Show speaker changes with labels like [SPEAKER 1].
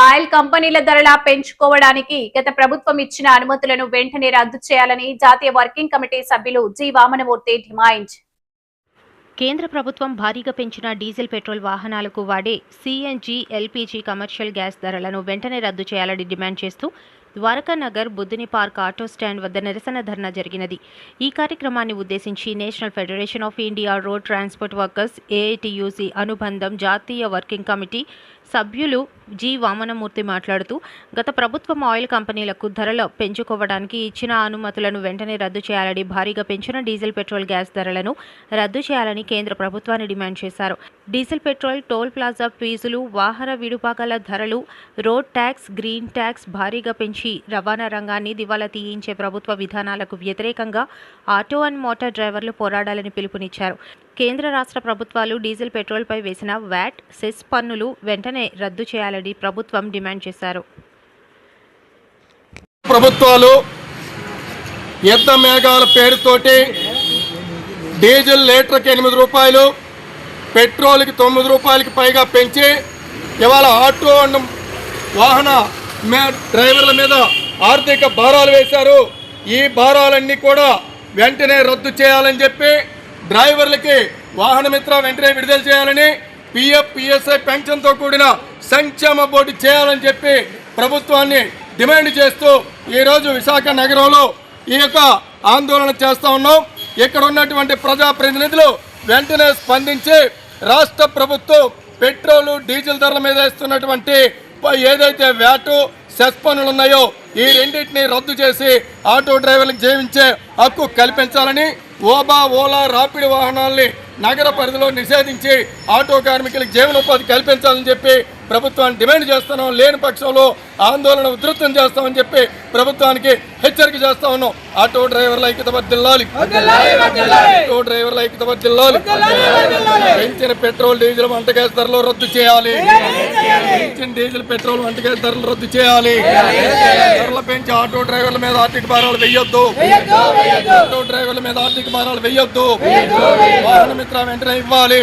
[SPEAKER 1] Oil కంపెనీల ధరల పెంచుకోవడానికి గత ప్రభుత్వం ఇచ్చిన అనుమతులను వెంటనే రద్దు చేయాలని జాతీయ వర్కింగ్ కమిటీ సభ్యులు జి వామనమూర్తి డిమాండ్.
[SPEAKER 2] కేంద్ర ప్రభుత్వం భారీగా పెంచిన డీజిల్ పెట్రోల్ వాహనాలకు వాడే సిఎన్జి, ఎల్పీజీ కమర్షియల్ గ్యాస్ ధరలను వెంటనే రద్దు చేయాలని డిమాండ్ చేస్తూ ద్వారకానగర్ బుద్ధిని పార్క్ ఆటో స్టాండ్ వద్ద నిరసన ధర్నా జరిగినది. ఈ కార్యక్రమాన్ని ఉద్దేశించి national federation of India road transport workers AITUC అనుబంధం జాతీయ వర్కింగ్ కమిటీ సభ్యులు జి వామనమూర్తి మాట్లాడుతూ గత ప్రభుత్వం ఆయిల్ కంపెనీలకు ధరలు పెంచుకోవడానికి ఇచ్చిన అనుమతులను వెంటనే రద్దు చేయాలని, భారీగా పెంచిన డీజిల్ పెట్రోల్ గ్యాస్ ధరలను రద్దు చేయాలని కేంద్ర ప్రభుత్వాన్ని డిమాండ్ చేశారు. డీజిల్ పెట్రోల్ టోల్ ప్లాజా ఫీజులు, వాహన విడుపాకాల ధరలు, రోడ్ ట్యాక్స్, గ్రీన్ ట్యాక్స్ భారీగా పెంచి రవాణా రంగాన్ని దివాలా తీయించే ప్రభుత్వ విధానాలకు వ్యతిరేకంగా ఆటో అండ్ మోటార్ డ్రైవర్లు పోరాడాలని పిలుపునిచ్చారు. కేంద్ర రాష్ట్ర ప్రభుత్వాలు డీజిల్ పెట్రోల్పై వేసిన వ్యాట్, సెస్ పన్నులు వెంటనే రద్దు చేయాలని ప్రభుత్వం డిమాండ్ చేశారు.
[SPEAKER 3] ప్రభుత్వాలు యుద్ధ మేఘాల పేరుతోటి డీజిల్ లీటర్కి 8 రూపాయలు, పెట్రోల్కి 9 రూపాయలకి పైగా పెంచి ఇవాళ ఆటో అండ్ వాహన డ్రైవర్ల మీద ఆర్థిక భారాలు వేశారు. ఈ భారాలన్నీ కూడా వెంటనే రద్దు చేయాలని చెప్పి, డ్రైవర్లకి వాహన మిత్ర వెంటనే విడుదల చేయాలని, పిఎఫ్, పిఎస్ఐ పెన్షన్తో కూడిన సంక్షేమ బోర్డు చేయాలని చెప్పి ప్రభుత్వాన్ని డిమాండ్ చేస్తూ ఈరోజు విశాఖ నగరంలో ఈ యొక్క ఆందోళన చేస్తూ ఉన్నాం. ఇక్కడ ఉన్నటువంటి ప్రజాప్రతినిధులు వెంటనే స్పందించి రాష్ట్ర ప్రభుత్వం పెట్రోలు, డీజిల్ ధరల మీద వేస్తున్నటువంటి ఏదైతే వ్యాటు, సెస్ పన్నులు ఉన్నాయో ఈ రెండింటినీ రద్దు చేసి ఆటో డ్రైవర్లకు జీవించే హక్కు కల్పించాలని, ఓలా, రాపిడ్ వాహనాల్ని నగర పరిధిలో నిషేధించి ఆటో కార్మికులకు జీవనోపాధి కల్పించాలని చెప్పి ప్రభుత్వాన్ని డిమాండ్ చేస్తున్నాం. లేని పక్షంలో ఆందోళన ఉధృతం చేస్తామని చెప్పి ప్రభుత్వానికి హెచ్చరిక చేస్తా ఉన్నాం. ఆటో డ్రైవర్ల ఐక్యత వర్ధిల్లాలి, ఆటో డ్రైవర్ల ఐక్యత వర్ధిల్లాలి. పెంచిన పెట్రోల్, డీజిల్, వంట గ్యాస్ ధరలు రద్దు చేయాలి. పెంచిన డీజిల్, పెట్రోల్, వంట గ్యాస్ ధరలు రద్దు చేయాలి. ధరలు పెంచి ఆటో డ్రైవర్ల మీద ఆర్థిక భారాలు వెయ్యొద్దు. ఆటో డ్రైవర్ల మీద ఆర్థిక భారాలు వెయ్యొద్దు. వాహన మిత్ర వెంటనే ఇవ్వాలి.